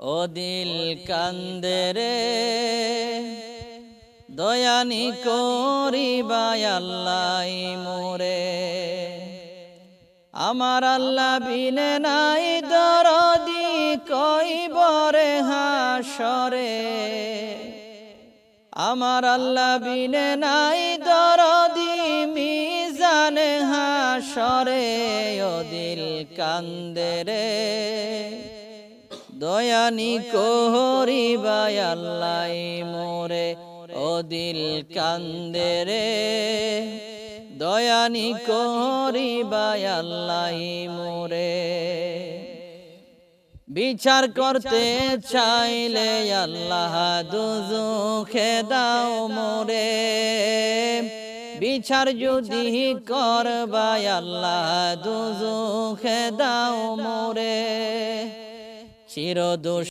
ও দিল কান্দে রে দয়ানি করিবা আল্লাহ মোরে। আমার আল্লাহ বিনে নাই দরদি কইবরে হাসরে। আমার আল্লাহ বিনে নাই দরদি মিজানে হাসরে। ও দিল কান্দে রে দয়ানি করিবা আল্লাহ মোরে। ও দিল কান্দে রে দয়ানি করিবা আল্লাহ মোরে। বিচার করতে চাইলে আল্লাহ দুজখে দাও মোরে। বিচার যদি করবা আল্লাহ দুজখে দাও মোরে। চিরদোষ